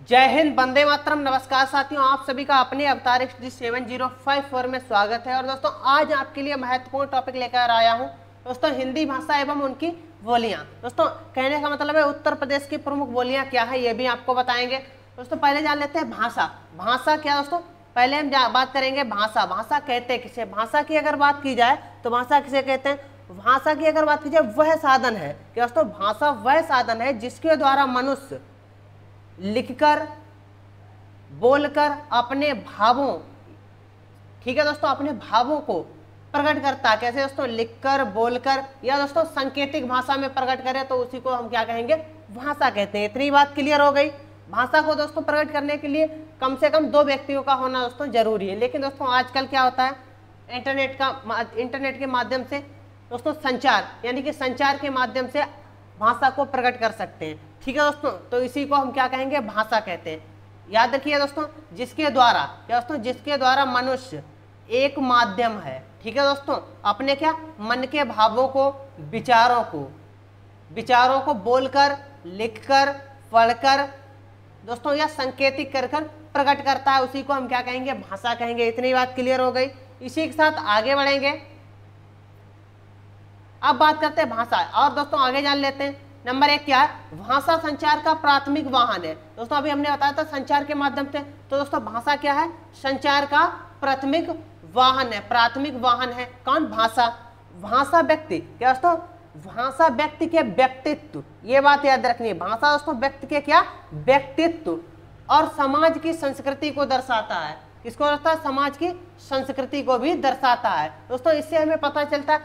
जय हिंद, वंदे मातरम। नमस्कार साथियों, आप सभी का अपने अवतार XD 7054 में स्वागत है। और दोस्तों आज आपके लिए महत्वपूर्ण टॉपिक लेकर आया हूं दोस्तों, हिंदी भाषा एवं उनकी बोलियां। दोस्तों कहने का मतलब है उत्तर प्रदेश की प्रमुख बोलियां क्या है ये भी आपको बताएंगे। दोस्तों पहले जान लेते हैं भाषा। भाषा क्या दोस्तों, पहले हम बात करेंगे भाषा। भाषा कहते हैं किसे? भाषा की अगर बात की जाए तो भाषा किसे कहते हैं? भाषा की अगर बात की जाए वह साधन है कि दोस्तों भाषा वह साधन है जिसके द्वारा मनुष्य लिखकर, बोलकर अपने भावों, ठीक है दोस्तों, अपने भावों को प्रकट करता है। कैसे दोस्तों? लिखकर, बोलकर, या दोस्तों सांकेतिक भाषा में प्रकट करें तो उसी को हम क्या कहेंगे? भाषा कहते हैं। इतनी बात क्लियर हो गई। भाषा को दोस्तों प्रकट करने के लिए कम से कम 2 व्यक्तियों का होना दोस्तों जरूरी है। लेकिन दोस्तों आजकल क्या होता है, इंटरनेट के माध्यम से दोस्तों संचार, यानी कि संचार के माध्यम से भाषा को प्रकट कर सकते हैं। ठीक है दोस्तों, तो इसी को हम क्या कहेंगे? भाषा कहते हैं। याद रखिए दोस्तों, जिसके द्वारा क्या दोस्तों, जिसके द्वारा मनुष्य एक माध्यम है, ठीक है दोस्तों, अपने क्या मन के भावों को, विचारों को बोलकर, लिखकर, पढ़कर दोस्तों या संकेतिक कर प्रकट करता है, उसी को हम क्या कहेंगे? भाषा कहेंगे। इतनी बात क्लियर हो गई। इसी के साथ आगे बढ़ेंगे। अब बात करते हैं भाषा। और दोस्तों आगे जान लेते हैं नंबर 1 क्या है? भाषा संचार का प्राथमिक वाहन है। दोस्तों अभी हमने बताया था संचार के माध्यम से, तो दोस्तों भाषा क्या है? संचार का प्राथमिक वाहन है। प्राथमिक वाहन है कौन? भाषा। भाषा व्यक्ति क्या दोस्तों? भाषा व्यक्ति के व्यक्तित्व, ये बात याद रखनी है। भाषा दोस्तों व्यक्ति के क्या? व्यक्तित्व और समाज की संस्कृति को दर्शाता है। किसको दर्शाता है? समाज की संस्कृति को भी दर्शाता है। दोस्तों इससे हमें पता चलता है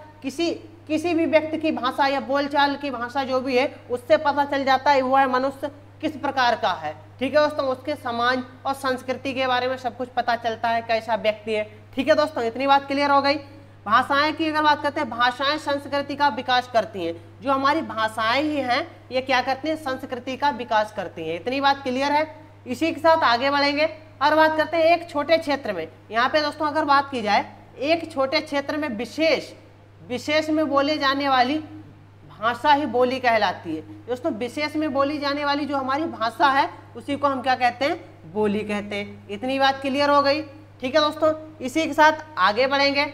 किसी भी व्यक्ति की भाषा या बोलचाल की भाषा जो भी है, उससे पता चल जाता है वह मनुष्य किस प्रकार का है। ठीक है दोस्तों, उसके समाज और संस्कृति के बारे में सब कुछ पता चलता है, कैसा व्यक्ति है। ठीक है दोस्तों, इतनी बात क्लियर हो गई। भाषाएं की अगर बात करते हैं, भाषाएं संस्कृति का विकास करती हैं। जो हमारी भाषाएं ही हैं ये क्या करती हैं? संस्कृति का विकास करती हैं। इतनी बात क्लियर है। इसी के साथ आगे बढ़ेंगे और बात करते हैं एक छोटे क्षेत्र में। यहाँ पे दोस्तों अगर बात की जाए, एक छोटे क्षेत्र में विशेष में बोले जाने वाली भाषा ही बोली कहलाती है। दोस्तों विशेष में बोली जाने वाली जो हमारी भाषा है उसी को हम क्या कहते हैं? बोली कहते हैं। इतनी बात क्लियर हो गई। ठीक है दोस्तों, इसी के साथ आगे बढ़ेंगे।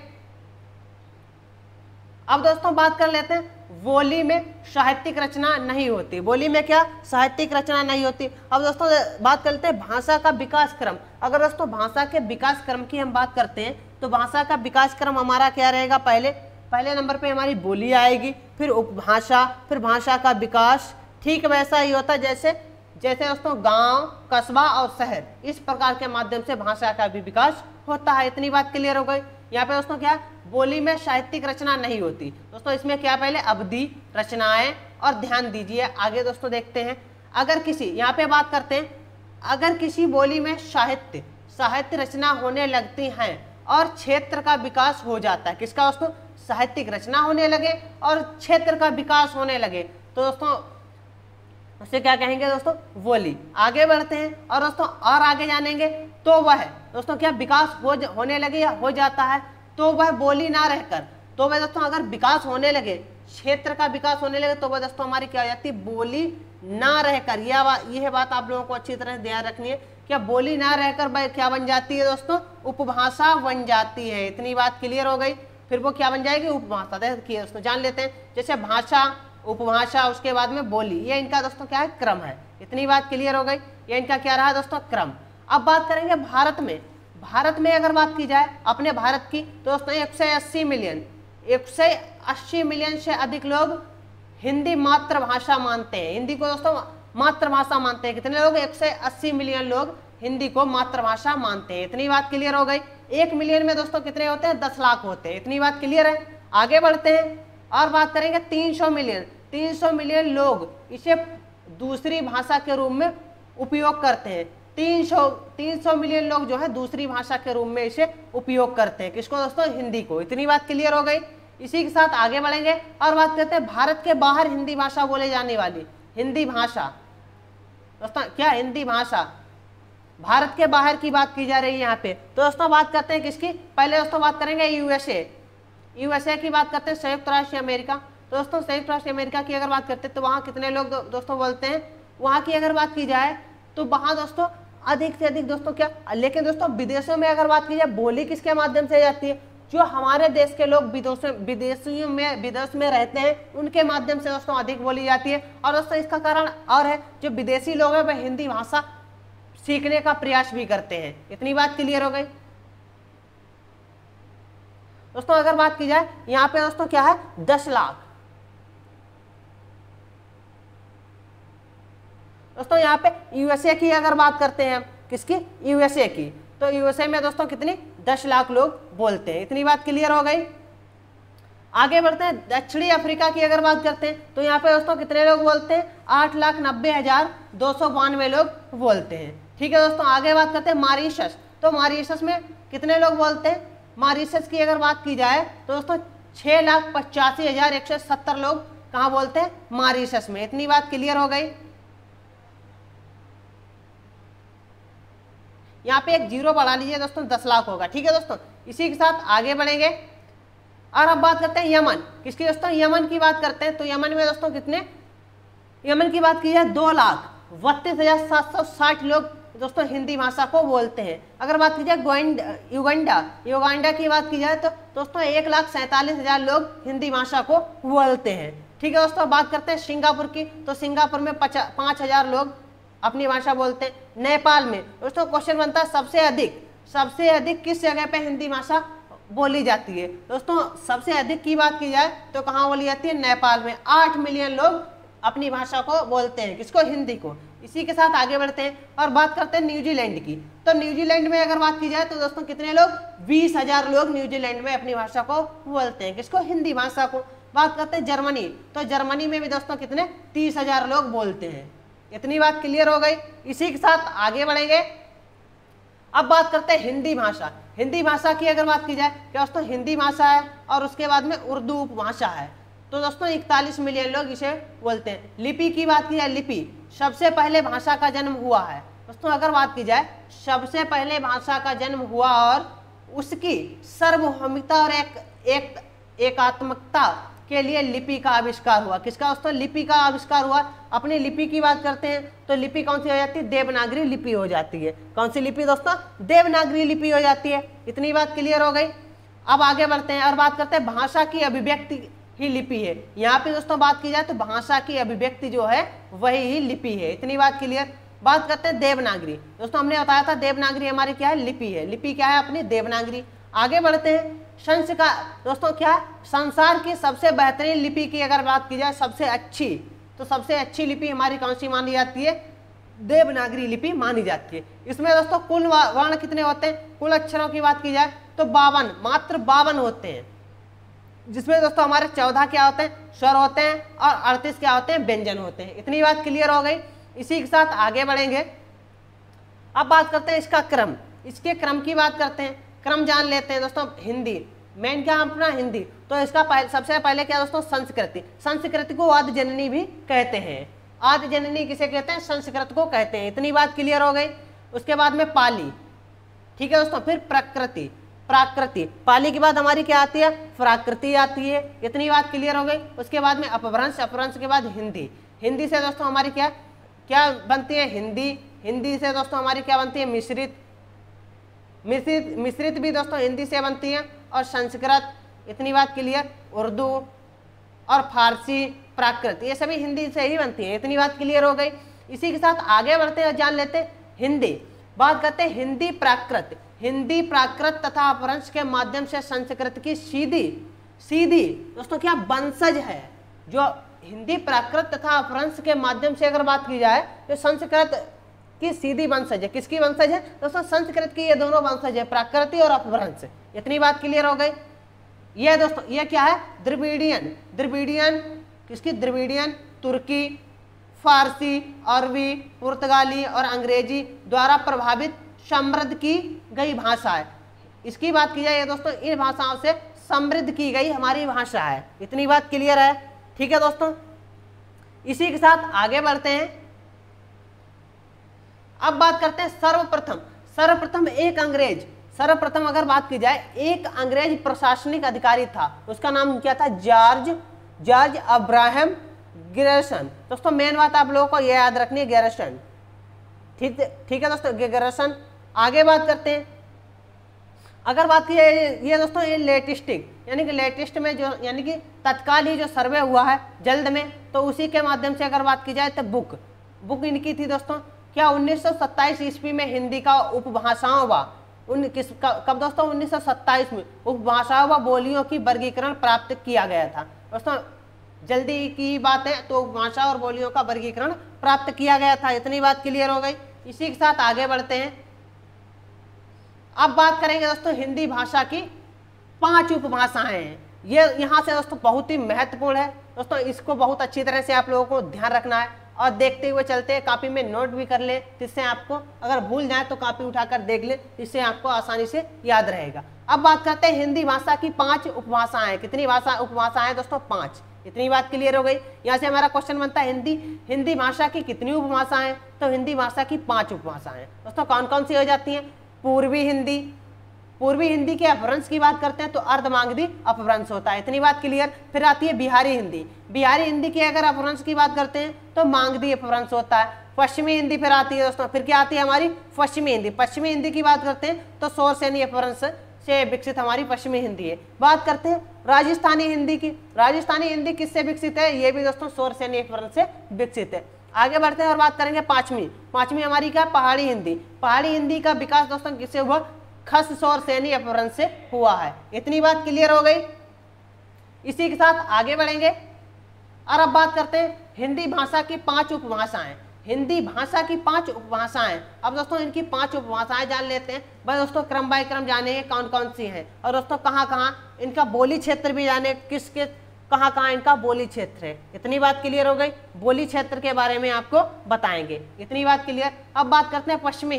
अब दोस्तों बात कर लेते हैं बोली में साहित्यिक रचना नहीं होती। बोली में क्या? साहित्यिक रचना नहीं होती। अब दोस्तों बात करते हैं भाषा का विकास क्रम। अगर दोस्तों भाषा के विकास क्रम की हम बात करते हैं तो भाषा का विकास क्रम हमारा क्या रहेगा? पहले नंबर पे हमारी बोली आएगी, फिर उपभाषा, फिर भाषा का विकास। ठीक वैसा ही होता जैसे दोस्तों गांव, कस्बा और शहर, इस प्रकार के माध्यम से भाषा का भी विकास होता है। इतनी बात क्लियर हो गई। यहाँ पे दोस्तों क्या? बोली में साहित्यिक रचना नहीं होती। दोस्तों इसमें क्या? पहले अवधि रचनाएं, और ध्यान दीजिए आगे दोस्तों देखते हैं। अगर किसी, यहाँ पे बात करते हैं, अगर किसी बोली में साहित्य रचना होने लगती हैं और क्षेत्र का विकास हो जाता है। किसका दोस्तों? साहित्यिक रचना होने लगे और क्षेत्र का विकास होने लगे तो दोस्तों उसे क्या कहेंगे दोस्तों? बोली। आगे बढ़ते हैं और दोस्तों और आगे जानेंगे तो वह दोस्तों क्या? विकास होने लगे या हो जाता है तो वह बोली ना रहकर, तो वह दोस्तों अगर विकास होने लगे, क्षेत्र का विकास होने लगे तो वह दोस्तों हमारी क्या हो जाती है? बोली ना रहकर। यह बात आप लोगों को अच्छी तरह ध्यान रखनी है। क्या बोली ना रहकर वह क्या बन जाती है दोस्तों? उपभाषा बन जाती है। इतनी बात क्लियर हो गई। फिर वो क्या बन जाएगी? उपभाषा। देखिए दोस्तों जान लेते हैं, जैसे भाषा, उपभाषा, उसके बाद में बोली, ये इनका दोस्तों क्या है? क्रम है। इतनी बात क्लियर हो गई। ये इनका क्या रहा दोस्तों? क्रम। अब बात करेंगे भारत में अगर बात की जाए अपने भारत की तो दोस्तों 180 मिलियन से अधिक लोग हिंदी मातृभाषा मानते हैं। हिंदी को दोस्तों मातृभाषा मानते हैं। कितने लोग? 180 मिलियन लोग हिंदी को मातृभाषा मानते हैं। इतनी बात क्लियर हो गई। 1 मिलियन में दोस्तों कितने होते हैं? 10 लाख होते हैं। इतनी बात क्लियर है। आगे बढ़ते हैं और बात करेंगे 300 मिलियन लोग इसे दूसरी भाषा के रूप में उपयोग करते हैं। 300 मिलियन लोग जो है दूसरी भाषा के रूप में इसे उपयोग करते हैं। किसको दोस्तों? हिंदी को। इतनी बात क्लियर हो गई। इसी के साथ आगे बढ़ेंगे और बात करते हैं भारत के बाहर हिंदी भाषा बोले जाने वाली। हिंदी भाषा दोस्तों क्या? हिंदी भाषा भारत के बाहर की बात की जा रही है यहाँ पे। तो दोस्तों बात करते हैं किसकी? पहले दोस्तों बात करेंगे यूएसए की बात करते हैं, संयुक्त राष्ट्र अमेरिका। तो दोस्तों संयुक्त राष्ट्र अमेरिका की अगर बात करते हैं तो वहाँ कितने लोग दोस्तों बोलते हैं? वहाँ की अगर बात की जाए तो वहां दोस्तों अधिक से अधिक दोस्तों क्या, लेकिन दोस्तों विदेशों में अगर बात की जाए बोली किसके माध्यम से जाती है, जो हमारे देश के लोग विदेश में रहते हैं उनके माध्यम से दोस्तों अधिक बोली जाती है। और दोस्तों इसका कारण और है, जो विदेशी लोग हैं वह हिंदी भाषा सीखने का प्रयास भी करते हैं। इतनी बात क्लियर हो गई दोस्तों। अगर बात की जाए यहाँ पे दोस्तों क्या है 10 लाख दोस्तों, यहाँ पे यूएसए की अगर बात करते हैं, किसकी, यूएसए की, तो यूएसए में दोस्तों कितनी 10 लाख लोग बोलते हैं। इतनी बात क्लियर हो गई। आगे बढ़ते हैं, दक्षिणी अफ्रीका की अगर बात करते हैं तो यहाँ पे दोस्तों कितने लोग बोलते हैं, 8,90,292 लोग बोलते हैं। ठीक है दोस्तों। आगे बात करते हैं मॉरिशस, तो मॉरिशस में कितने लोग बोलते हैं, मॉरिशस की अगर बात की जाए तो दोस्तों 6,85,170 लोग कहाँ बोलते हैं, मॉरिशस में। इतनी बात क्लियर हो गई। यहाँ पे एक जीरो बढ़ा लीजिए दोस्तों, 10 लाख होगा। ठीक है दोस्तों। इसी के साथ आगे बढ़ेंगे और अब बात करते हैं यमन, किसकी दोस्तों, यमन की बात करते हैं। तो यमन में दोस्तों कितने, यमन की बात की जाए 2,32,760 लोग दोस्तों हिंदी भाषा को बोलते हैं। अगर बात की जाए युगांडा की बात की जाए तो दोस्तों 1,47,000 लोग हिंदी भाषा को बोलते हैं। ठीक है दोस्तों। बात करते हैं सिंगापुर की, तो सिंगापुर में 5,000 लोग अपनी भाषा बोलते हैं। नेपाल में दोस्तों क्वेश्चन बनता है सबसे अधिक किस जगह पे हिंदी भाषा बोली जाती है। दोस्तों सबसे अधिक की बात की जाए तो कहाँ बोली जाती है, नेपाल में। 8 मिलियन लोग अपनी भाषा को बोलते हैं, किसको, हिंदी को। इसी के साथ आगे बढ़ते हैं और बात करते हैं न्यूजीलैंड की। तो न्यूजीलैंड में अगर बात की जाए तो दोस्तों कितने लोग, 20,000 लोग न्यूजीलैंड में अपनी भाषा को बोलते हैं, किसको, हिंदी भाषा को। बात करते हैं जर्मनी, तो जर्मनी में भी दोस्तों कितने, 30,000 लोग बोलते हैं। इतनी बात क्लियर हो गई। इसी के साथ आगे बढ़ेंगे। अब बात करते हैं हिंदी भाषा। हिंदी भाषा की अगर बात की जाए क्या दोस्तों, हिंदी भाषा है और उसके बाद में उर्दू उपभाषा है। तो दोस्तों 41 मिलियन लोग इसे बोलते हैं। लिपि की बात की जाए, लिपि सबसे पहले भाषा का जन्म हुआ है दोस्तों। अगर बात की जाए सबसे पहले भाषा का जन्म हुआ और उसकी सार्वभौमिकता और एकात्मकता के लिए लिपि का आविष्कार हुआ। किसका दोस्तों, लिपि का आविष्कार हुआ। अपनी लिपि की बात करते हैं तो लिपि कौन सी हो जाती है, देवनागरी लिपि हो जाती है। कौन सी लिपि दोस्तों, देवनागरी लिपि हो जाती है। इतनी बात क्लियर हो गई। अब आगे बढ़ते हैं और बात करते हैं भाषा की अभिव्यक्ति ही लिपि है। यहाँ पे दोस्तों बात की जाए तो भाषा की अभिव्यक्ति जो है वही ही लिपि है। इतनी बात क्लियर। बात करते हैं देवनागरी। दोस्तों हमने बताया था देवनागरी हमारी क्या है, लिपि है। लिपि क्या है, अपनी देवनागरी। आगे बढ़ते हैं। संस्कार दोस्तों क्या, संसार की सबसे बेहतरीन लिपि की अगर बात की जाए, सबसे अच्छी, तो सबसे अच्छी लिपि हमारी कौन सी मानी जाती है, देवनागरी लिपि मानी जाती है। इसमें दोस्तों कुल वर्ण कितने होते हैं, कुल अक्षरों की बात की जाए तो 52, मात्र 52 होते हैं, जिसमें दोस्तों हमारे 14 क्या होते हैं, स्वर होते हैं और 38 क्या होते हैं, व्यंजन होते हैं। इतनी बात क्लियर हो गई। इसी के साथ आगे बढ़ेंगे। अब बात करते हैं इसका क्रम, इसके क्रम की बात करते हैं। क्रम जान लेते हैं दोस्तों। हिंदी मेन क्या अपना हिंदी, तो इसका सबसे पहले क्या दोस्तों, संस्कृति। संस्कृति को आदि जननी भी कहते हैं। आदि जननी किसे कहते हैं, संस्कृत को कहते हैं। इतनी बात क्लियर हो गई। उसके बाद में पाली, ठीक है दोस्तों। फिर प्रकृति, प्राकृति। पाली के बाद हमारी क्या आती है, प्राकृति आती है। इतनी बात क्लियर हो गई। उसके बाद में अपभ्रंश, अपभ्रंश के बाद हिंदी। हिंदी से दोस्तों हमारी क्या क्या बनती है, हिंदी। हिंदी से दोस्तों हमारी क्या बनती है, मिश्रित। मिश्रित भी दोस्तों हिंदी से बनती है। और संस्कृत, इतनी बात क्लियर। उर्दू और फारसी, प्राकृत, ये सभी हिंदी से ही बनती है। इतनी बात क्लियर हो गई। इसी के साथ आगे बढ़ते हैं, जान लेते हैं हिंदी। बात करते हैं हिंदी प्राकृत। हिंदी प्राकृत तथा अपभ्रंश के माध्यम से संस्कृत की सीधी दोस्तों क्या वंशज है। जो हिंदी प्राकृत तथा अपभ्रंश के माध्यम से अगर बात की जाए तो संस्कृत की सीधी वंशज है। किसकी वंशज है दोस्तों, संस्कृत की। ये दोनों वंशज है, प्राकृति और अपभ्रंश। इतनी बात क्लियर हो गई। ये दोस्तों ये क्या है, द्रविडियन। द्रविडियन किसकी, द्रविडियन तुर्की, फारसी, अरबी, पुर्तगाली और अंग्रेजी द्वारा प्रभावित समृद्ध की गई भाषा है। इसकी बात की जाए दोस्तों, इन भाषाओं से समृद्ध की गई हमारी भाषा है। इतनी बात क्लियर है, ठीक है दोस्तों। इसी के साथ आगे बढ़ते हैं। अब बात करते हैं सर्वप्रथम एक अंग्रेज। सर्वप्रथम अगर बात की जाए, एक अंग्रेज प्रशासनिक अधिकारी था। उसका नाम क्या था, जॉर्ज अब्राहम गैरिसन। दोस्तों मेन बात आप लोगों को यह याद रखनी है, गैरिसन। ठीक है दोस्तों, गिगरसन। आगे बात करते हैं, अगर बात की ये दोस्तों ये लेटेस्टिक यानी कि लेटेस्ट में जो यानी कि तत्काल ही जो सर्वे हुआ है जल्द में, तो उसी के माध्यम से अगर बात की जाए तो बुक इनकी थी दोस्तों क्या 1927 ईस्वी में हिंदी का उपभाषाओं व कब दोस्तों 1927 में उपभाषाओं व बोलियों की वर्गीकरण प्राप्त किया गया था दोस्तों। जल्दी की बात है तो उपभाषा और बोलियों का वर्गीकरण प्राप्त किया गया था। इतनी बात क्लियर हो गई। इसी के साथ आगे बढ़ते हैं। अब बात करेंगे दोस्तों हिंदी भाषा की 5 उपभाषाएं हैं। ये यहाँ से दोस्तों बहुत ही महत्वपूर्ण है दोस्तों, इसको बहुत अच्छी तरह से आप लोगों को ध्यान रखना है और देखते हुए चलते हैं। कॉपी में नोट भी कर ले, जिससे आपको अगर भूल जाए तो कॉपी उठाकर देख ले, जिससे आपको आसानी से याद रहेगा। अब बात करते हैं हिंदी भाषा की 5 उपभाषाएं। कितनी उपभाषाएं दोस्तों? 5। इतनी बात क्लियर हो गई। यहाँ से हमारा क्वेश्चन बनता है हिंदी भाषा की कितनी उपभाषाएं? तो हिंदी भाषा की 5 उपभाषाएं दोस्तों कौन कौन सी हो जाती हैं? पूर्वी हिंदी के अपभ्रंश की बात करते हैं तो अर्धमागधी अपभ्रंश होता है। इतनी बात क्लियर। फिर आती है बिहारी हिंदी की अगर अपभ्रंश की बात करते हैं तो मागधी अपभ्रंश होता है। पश्चिमी हिंदी फिर आती है दोस्तों, फिर क्या आती है हमारी? पश्चिमी हिंदी की बात करते हैं तो शोर सैनी अपभ्रंश से विकसित हमारी पश्चिमी हिंदी है। बात करते हैं राजस्थानी हिंदी की। राजस्थानी हिंदी किससे विकसित है? ये भी दोस्तों शोर सैनी अपभ्रंश से विकसित है। आगे बढ़ते हैं और बात करेंगे पांचवी हमारी क्या? पहाड़ी हिंदी का विकास दोस्तों किससे हुआ? खस शोर सैनी अपभ्रंश से हुआ है। इतनी बात क्लियर हो गई। इसी के साथ आगे बढ़ेंगे और अब बात करते हैं हिंदी भाषा की 5 उपभाषाएं। अब दोस्तों इनकी 5 उपभाषाएं जान लेते हैं। बस दोस्तों क्रम बाय क्रम जानेंगे कौन कौन सी हैं और दोस्तों कहाँ इनका बोली क्षेत्र भी जाने, किसके कहाँ इनका बोली क्षेत्र है। इतनी बात क्लियर हो गई। बोली क्षेत्र के बारे में आपको बताएंगे। इतनी बात क्लियर। अब बात करते हैं पश्चिमी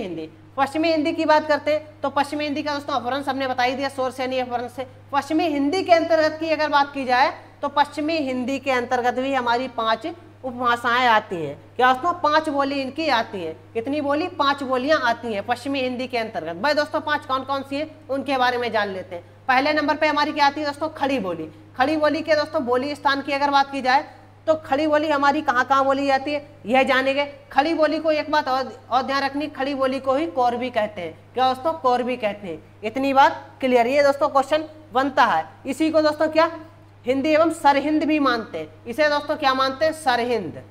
हिंदी की बात करते हैं तो पश्चिमी हिंदी का दोस्तों अपभ्रंश हमने बता ही दिया, शोर सैनी अपभ्रंश से। पश्चिमी हिंदी के अंतर्गत की अगर बात की जाए तो पश्चिमी हिंदी के अंतर्गत भी हमारी 5 उपभाषाएं आती हैं। क्या दोस्तों? 5 बोली इनकी आती हैं। कितनी बोली? 5 बोलियां आती हैं पश्चिमी हिंदी के अंतर्गत। भाई दोस्तों 5 कौन कौन सी हैं उनके बारे में जान लेते हैं। पहले नंबर पे हमारी क्या आती है दोस्तों? खड़ी बोली के दोस्तों बोली स्थान की अगर बात की जाए तो खड़ी बोली हमारी कहाँ बोली जाती है, यह जानेंगे। खड़ी बोली को एक बात और ध्यान रखनी, खड़ी बोली को ही कोरबी कहते हैं। क्या दोस्तों? कोरबी कहते हैं। इतनी बात क्लियर। ये दोस्तों क्वेश्चन बनता है। इसी को दोस्तों क्या हिंदी एवं सरहिंद भी मानते हैं। इसे दोस्तों क्या मानते हैं? सरहिंद।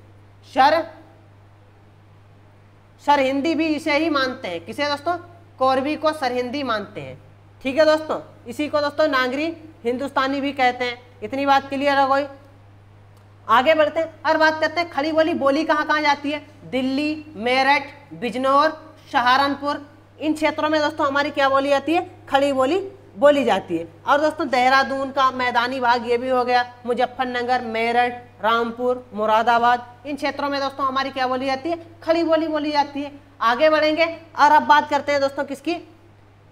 सरहिंदी भी इसे ही मानते हैं। किसे दोस्तों? कोरबी को सरहिंदी मानते हैं। ठीक है दोस्तों। इसी को दोस्तों नागरी हिंदुस्तानी भी कहते हैं। इतनी बात क्लियर हो गई। आगे बढ़ते हैं और बात करते हैं खड़ी बोली कहाँ जाती है? दिल्ली, मेरठ, बिजनौर, सहारनपुर, इन क्षेत्रों में दोस्तों हमारी क्या बोली जाती है? खड़ी बोली बोली जाती है। और दोस्तों देहरादून का मैदानी भाग ये भी हो गया, मुजफ्फरनगर, मेरठ, रामपुर, मुरादाबाद, इन क्षेत्रों में दोस्तों हमारी क्या बोली जाती है? खड़ी बोली बोली जाती है। आगे बढ़ेंगे और अब बात करते हैं दोस्तों किसकी?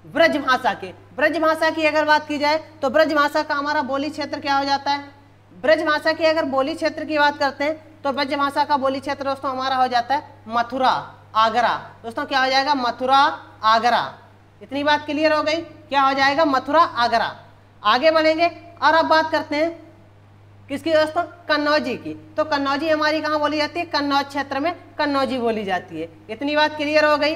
ब्रजभाषा की। ब्रजभाषा की अगर बात की जाए तो ब्रजभाषा का हमारा बोली क्षेत्र क्या हो जाता है? ब्रजभाषा की अगर बोली क्षेत्र की बात करते हैं तो ब्रजभाषा का बोली क्षेत्र दोस्तों हमारा हो जाता है मथुरा, आगरा। दोस्तों क्या हो जाएगा? मथुरा, आगरा। इतनी बात क्लियर हो गई। क्या हो जाएगा? मथुरा, आगरा। आगे बढ़ेंगे और अब बात करते हैं किसकी दोस्तों? कन्नौजी की। तो कन्नौजी हमारी कहाँ बोली जाती है? कन्नौज क्षेत्र में कन्नौजी बोली जाती है। इतनी बात क्लियर हो गई।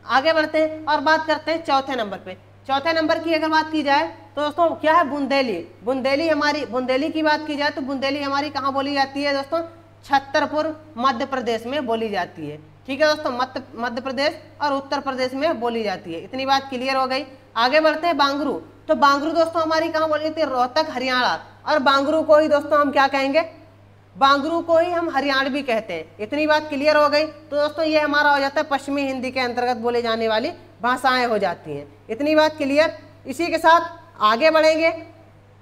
आगे बढ़ते हैं और बात करते हैं चौथे नंबर पे। चौथे नंबर की अगर बात की जाए तो दोस्तों क्या है? बुंदेली की बात की जाए तो बुंदेली हमारी कहाँ बोली जाती है दोस्तों? छतरपुर, मध्य प्रदेश में बोली जाती है। ठीक है दोस्तों, मध्य प्रदेश और उत्तर प्रदेश में बोली जाती है। इतनी बात क्लियर हो गई। आगे बढ़ते हैं बांगरू। तो बांगरू दोस्तों हमारी कहाँ बोली जाती है? रोहतक, हरियाणा। और बांगरू को ही दोस्तों हम क्या कहेंगे? बांगरू को ही हम हरियाणवी कहते हैं। इतनी बात क्लियर हो गई। तो दोस्तों ये हमारा हो जाता है पश्चिमी हिंदी के अंतर्गत बोले जाने वाली भाषाएं हो जाती हैं। इतनी बात क्लियर। इसी के साथ आगे बढ़ेंगे।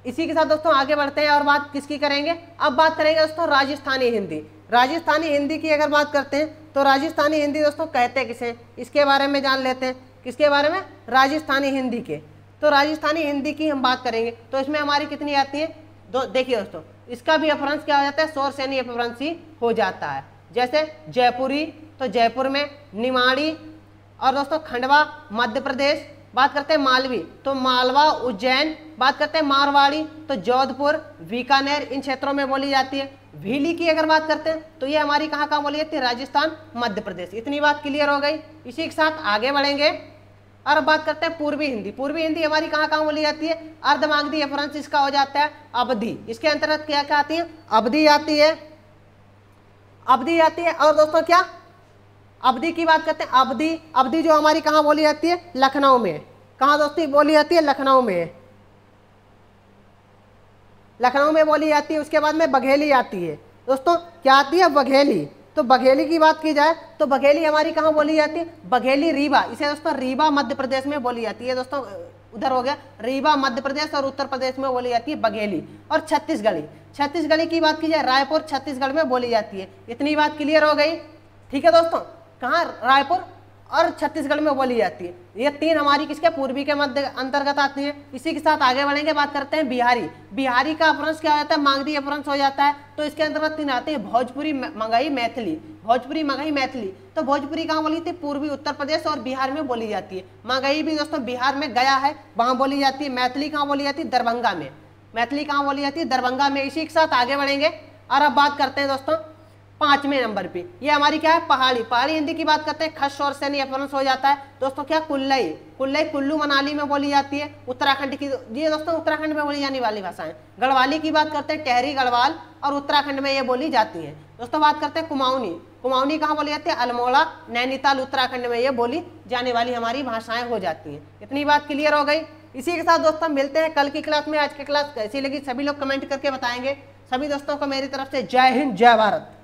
इसी के साथ दोस्तों आगे बढ़ते हैं और बात किसकी करेंगे? अब बात करेंगे दोस्तों राजस्थानी हिंदी। राजस्थानी हिंदी की अगर बात करते हैं तो राजस्थानी हिंदी दोस्तों कहते किसे? इसके बारे में जान लेते हैं। किसके बारे में? राजस्थानी हिंदी के। तो राजस्थानी हिंदी की हम बात करेंगे तो इसमें हमारी कितनी आती है? देखिए दोस्तों इसका भी अपभ्रंश क्या हो जाता है? शोर सैनी अपभ्रंश ही हो जाता है। जैसे जयपुरी तो जयपुर में, निमाड़ी और दोस्तों खंडवा मध्य प्रदेश। बात करते हैं मालवी तो मालवा, उज्जैन। बात करते हैं मारवाड़ी तो जोधपुर, बीकानेर, इन क्षेत्रों में बोली जाती है। भीली की अगर बात करते हैं तो ये हमारी कहाँ बोली जाती है, राजस्थान मध्य प्रदेश। इतनी बात क्लियर हो गई। इसी के साथ आगे बढ़ेंगे और अब बात करते हैं पूर्वी हिंदी। पूर्वी हिंदी हमारी कहाँ बोली जाती है, अर्धमागधी अपभ्रंश इसका हो जाता है अवधि। इसके अंतर्गत क्या क्या आती है, अवधि आती है, अवधि आती है। और दोस्तों क्या अवधि की बात करते हैं, अवधि, अवधि जो हमारी कहाँ बोली जाती है, लखनऊ में। कहाँ दोस्तों बोली जाती है, लखनऊ में, लखनऊ में बोली जाती है। उसके बाद में बघेली आती है। दोस्तों क्या आती है, बघेली। तो बघेली की बात की जाए तो बघेली हमारी कहाँ बोली जाती है, बघेली रीवा। इसे दोस्तों रीवा मध्य प्रदेश में बोली जाती है। दोस्तों उधर हो गया रीवा मध्य प्रदेश और उत्तर प्रदेश में बोली जाती है बघेली। और छत्तीसगढ़ी, छत्तीसगढ़ी की बात की जाए रायपुर छत्तीसगढ़ में बोली जाती है। इतनी बात क्लियर हो गई। ठीक है दोस्तों, कहाँ, रायपुर और छत्तीसगढ़ में बोली जाती है। ये तीन हमारी किसके, पूर्वी के मध्य अंतर्गत आती है। इसी के साथ आगे बढ़ेंगे, बात करते हैं बिहारी। बिहारी का अपभ्रंश क्या हो जाता है, मागधी अपभ्रंश हो जाता है। तो इसके अंतर्गत तीन आते हैं, भोजपुरी, मगही, मैथिली। भोजपुरी, मगही, मैथिली। तो भोजपुरी कहाँ बोली थी, पूर्वी उत्तर प्रदेश और बिहार में बोली जाती है। मगही भी दोस्तों बिहार में गया है, वहां बोली जाती है। मैथिली कहाँ बोली जाती है, दरभंगा में। मैथिली कहाँ बोली जाती है, दरभंगा में। इसी के साथ आगे बढ़ेंगे और अब बात करते हैं दोस्तों 5वें नंबर पे। ये हमारी क्या है, पहाड़ी। पहाड़ी हिंदी की बात करते हैं, खस और सैनी अपभ्रंश हो जाता है। दोस्तों क्या, कुल्लई, कुल्लई कुल्लू मनाली में बोली जाती है। उत्तराखंड की, ये दोस्तों उत्तराखंड में बोली जाने वाली भाषा है। गढ़वाली की बात करते हैं, टेहरी गढ़वाल और उत्तराखंड में ये बोली जाती है। दोस्तों बात करते हैं कुमाऊनी। कुमाऊनी कहाँ बोली जाती है, अल्मोड़ा, नैनीताल, उत्तराखंड में ये बोली जाने वाली हमारी भाषाएं हो जाती हैं। इतनी बात क्लियर हो गई। इसी के साथ दोस्तों मिलते हैं कल की क्लास में। आज की क्लास कैसी लगी सभी लोग कमेंट करके बताएंगे। सभी दोस्तों को मेरी तरफ से जय हिंद, जय भारत।